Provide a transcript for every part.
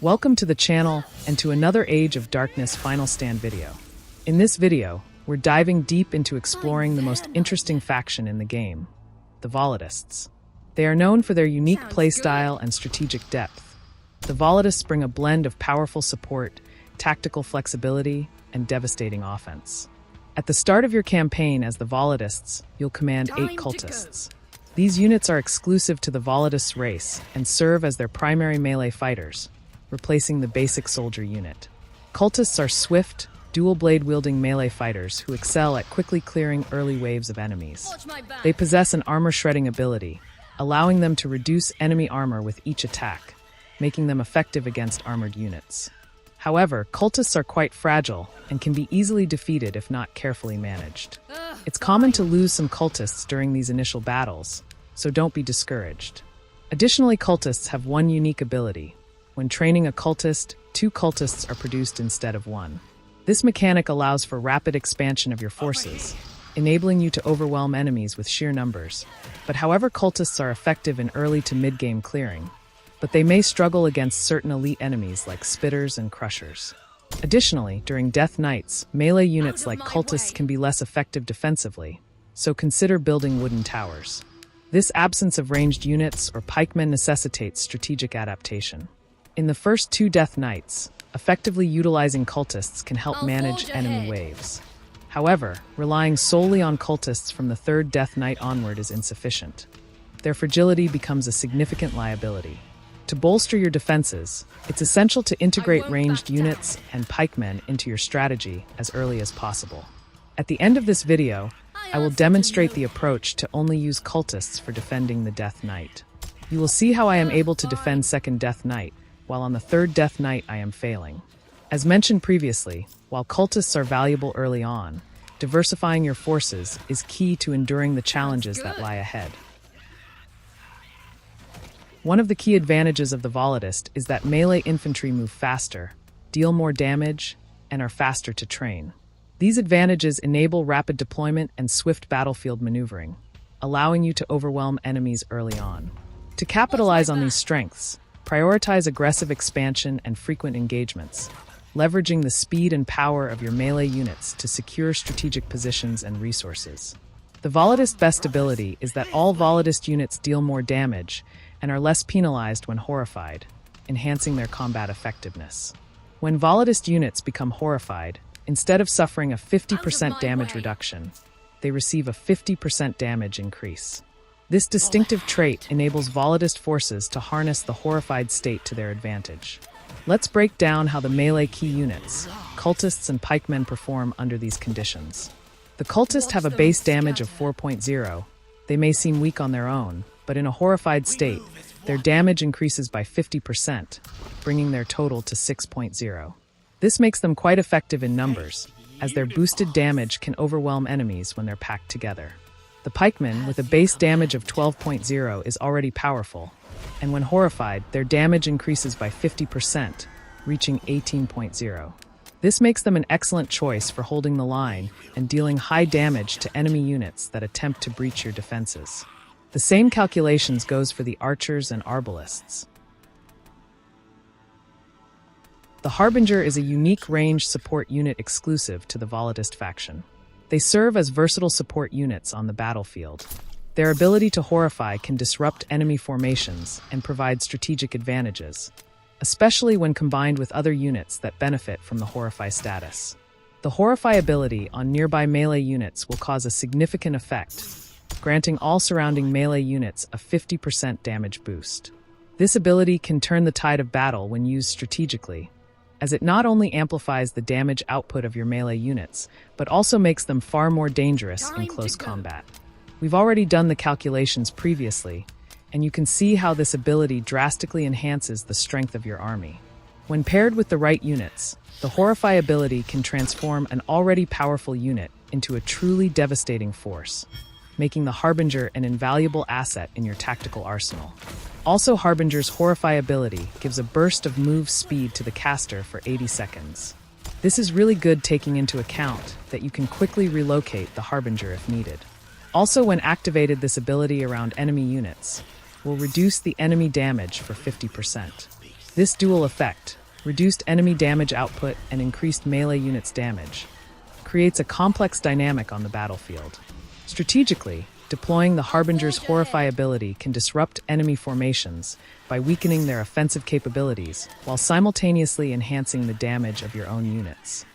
Welcome to the channel and to another Age of Darkness Final Stand video. In this video, we're diving deep into exploring the most interesting faction in the game, the Volatists. They are known for their unique playstyle and strategic depth. The Volatists bring a blend of powerful support, tactical flexibility, and devastating offense. At the start of your campaign as the Volatists, you'll command 8 Cultists. These units are exclusive to the Volatists race and serve as their primary melee fighters, replacing the basic soldier unit. Cultists are swift, dual-blade-wielding melee fighters who excel at quickly clearing early waves of enemies. They possess an armor-shredding ability, allowing them to reduce enemy armor with each attack, making them effective against armored units. However, Cultists are quite fragile and can be easily defeated if not carefully managed. It's common to lose some Cultists during these initial battles, so don't be discouraged. Additionally, Cultists have one unique ability. When training a Cultist, 2 Cultists are produced instead of 1. This mechanic allows for rapid expansion of your forces, enabling you to overwhelm enemies with sheer numbers. But however, Cultists are effective in early to mid-game clearing, but they may struggle against certain elite enemies like Spitters and Crushers. Additionally, during Death Knights, melee units like Cultists can be less effective defensively, so consider building wooden towers. This absence of ranged units or pikemen necessitates strategic adaptation. In the first 2 Death Knights, effectively utilizing Cultists can help manage enemy waves. However, relying solely on Cultists from the 3rd Death Knight onward is insufficient. Their fragility becomes a significant liability. To bolster your defenses, it's essential to integrate ranged units and pikemen into your strategy as early as possible. At the end of this video, I will demonstrate the approach to only use Cultists for defending the Death Knight. You will see how I am able to defend 2nd Death Knight, while on the 3rd Death Knight I am failing. As mentioned previously, while Cultists are valuable early on, diversifying your forces is key to enduring the challenges that lie ahead. One of the key advantages of the Volatist is that melee infantry move faster, deal more damage, and are faster to train. These advantages enable rapid deployment and swift battlefield maneuvering, allowing you to overwhelm enemies early on. To capitalize on these strengths, prioritize aggressive expansion and frequent engagements, leveraging the speed and power of your melee units to secure strategic positions and resources. The Volatist's best ability is that all Volatist units deal more damage and are less penalized when horrified, enhancing their combat effectiveness. When Volatist units become horrified, instead of suffering a 50% damage reduction, they receive a 50% damage increase. This distinctive trait enables Volatist forces to harness the horrified state to their advantage. Let's break down how the melee key units, Cultists and pikemen, perform under these conditions. The Cultists have a base damage of 4.0. They may seem weak on their own, but in a horrified state, their damage increases by 50%, bringing their total to 6.0. This makes them quite effective in numbers, as their boosted damage can overwhelm enemies when they're packed together. The pikemen, with a base damage of 12.0, is already powerful, and when horrified, their damage increases by 50%, reaching 18.0. This makes them an excellent choice for holding the line and dealing high damage to enemy units that attempt to breach your defenses. The same calculations goes for the archers and arbalists. The Harbinger is a unique range support unit exclusive to the Volatist faction. They serve as versatile support units on the battlefield. Their ability to horrify can disrupt enemy formations and provide strategic advantages, especially when combined with other units that benefit from the Horrify status. The Horrify ability on nearby melee units will cause a significant effect, granting all surrounding melee units a 50% damage boost. This ability can turn the tide of battle when used strategically, as it not only amplifies the damage output of your melee units, but also makes them far more dangerous in close combat. We've already done the calculations previously, and you can see how this ability drastically enhances the strength of your army. When paired with the right units, the Horrify ability can transform an already powerful unit into a truly devastating force, making the Harbinger an invaluable asset in your tactical arsenal. Also, Harbinger's Horrify ability gives a burst of move speed to the caster for 80 seconds. This is really good, taking into account that you can quickly relocate the Harbinger if needed. Also, when activated, this ability around enemy units will reduce the enemy damage for 50%. This dual effect, reduced enemy damage output and increased melee units damage, creates a complex dynamic on the battlefield. Strategically, deploying the Harbinger's Horrify ability can disrupt enemy formations by weakening their offensive capabilities while simultaneously enhancing the damage of your own units.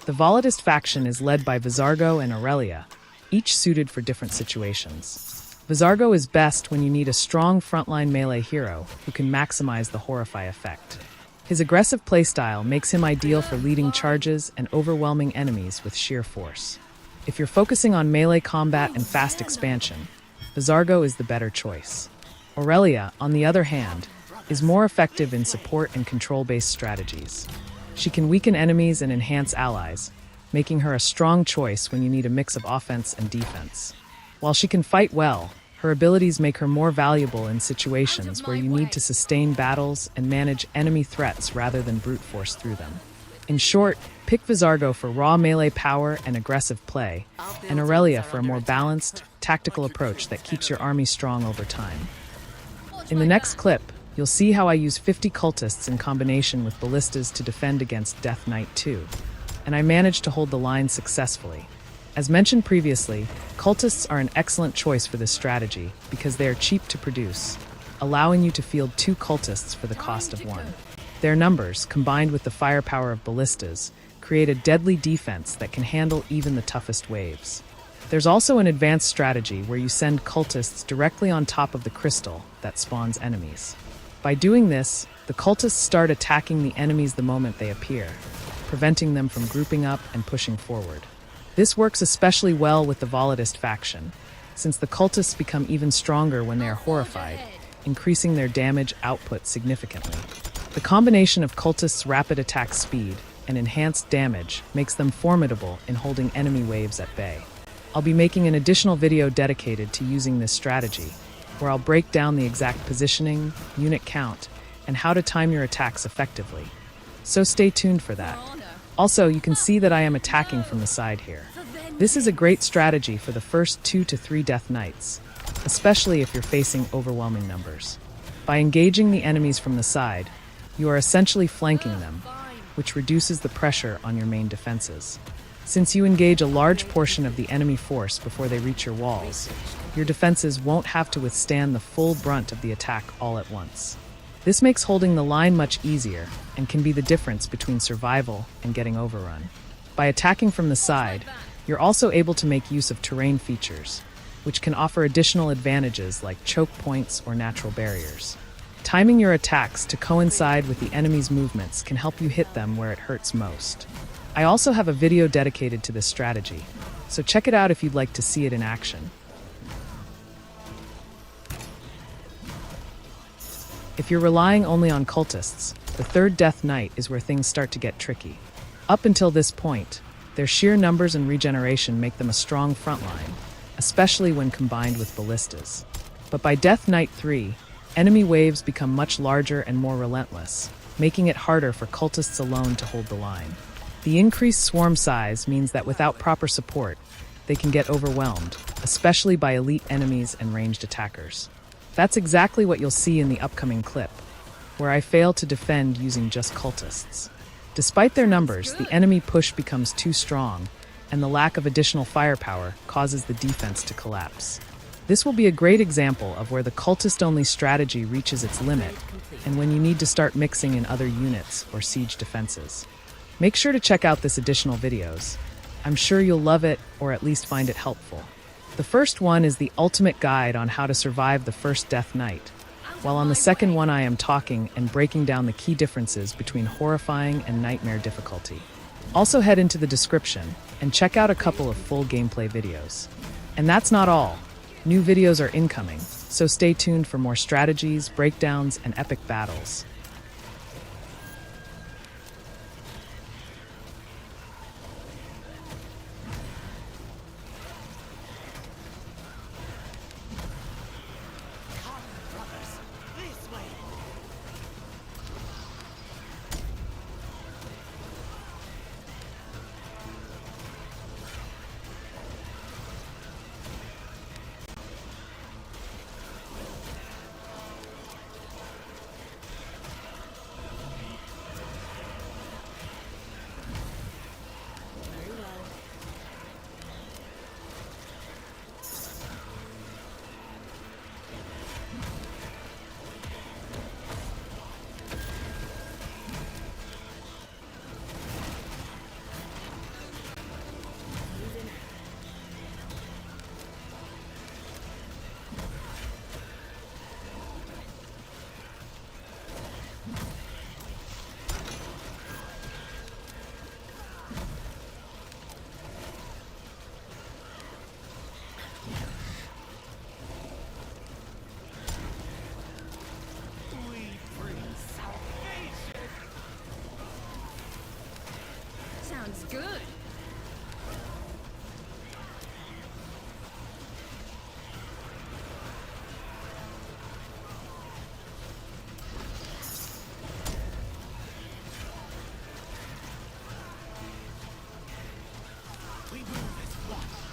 The Volatist faction is led by Vizargo and Aurelia, each suited for different situations. Vizargo is best when you need a strong frontline melee hero who can maximize the Horrify effect. His aggressive playstyle makes him ideal for leading charges and overwhelming enemies with sheer force. If you're focusing on melee combat and fast expansion, Vizargo is the better choice. Aurelia, on the other hand, is more effective in support and control-based strategies. She can weaken enemies and enhance allies, making her a strong choice when you need a mix of offense and defense. While she can fight well, her abilities make her more valuable in situations where you need to sustain battles and manage enemy threats rather than brute force through them. In short, pick Vizargo for raw melee power and aggressive play, and Aurelia for a more balanced, tactical approach that keeps your army strong over time. In the next clip, you'll see how I use 50 cultists in combination with ballistas to defend against Death Knight 2, and I managed to hold the line successfully. As mentioned previously, cultists are an excellent choice for this strategy because they are cheap to produce, allowing you to field 2 cultists for the cost of 1. Their numbers, combined with the firepower of ballistas, create a deadly defense that can handle even the toughest waves. There's also an advanced strategy where you send cultists directly on top of the crystal that spawns enemies. By doing this, the cultists start attacking the enemies the moment they appear, preventing them from grouping up and pushing forward. This works especially well with the Volatist faction, since the cultists become even stronger when they are horrified, increasing their damage output significantly. The combination of cultists' rapid attack speed and enhanced damage makes them formidable in holding enemy waves at bay. I'll be making an additional video dedicated to using this strategy, where I'll break down the exact positioning, unit count, and how to time your attacks effectively. So stay tuned for that. Also, you can see that I am attacking from the side here. This is a great strategy for the first 2 to 3 Death Knights, especially if you're facing overwhelming numbers. By engaging the enemies from the side, you are essentially flanking them, which reduces the pressure on your main defenses. Since you engage a large portion of the enemy force before they reach your walls, your defenses won't have to withstand the full brunt of the attack all at once. This makes holding the line much easier and can be the difference between survival and getting overrun. By attacking from the side, you're also able to make use of terrain features, which can offer additional advantages like choke points or natural barriers. Timing your attacks to coincide with the enemy's movements can help you hit them where it hurts most. I also have a video dedicated to this strategy, so check it out if you'd like to see it in action. If you're relying only on cultists, the third Death Knight is where things start to get tricky. Up until this point, their sheer numbers and regeneration make them a strong frontline, especially when combined with ballistas. But by Death Knight 3, enemy waves become much larger and more relentless, making it harder for cultists alone to hold the line. The increased swarm size means that without proper support, they can get overwhelmed, especially by elite enemies and ranged attackers. That's exactly what you'll see in the upcoming clip, where I fail to defend using just cultists. Despite their numbers, the enemy push becomes too strong, and the lack of additional firepower causes the defense to collapse. This will be a great example of where the cultist-only strategy reaches its limit, and when you need to start mixing in other units or siege defenses. Make sure to check out this additional videos. I'm sure you'll love it, or at least find it helpful. The first one is the ultimate guide on how to survive the first Death Knight, while on the second one I am talking and breaking down the key differences between horrifying and nightmare difficulty. Also head into the description and check out a couple of full gameplay videos. And that's not all. New videos are incoming, so stay tuned for more strategies, breakdowns, and epic battles. good. We move as one.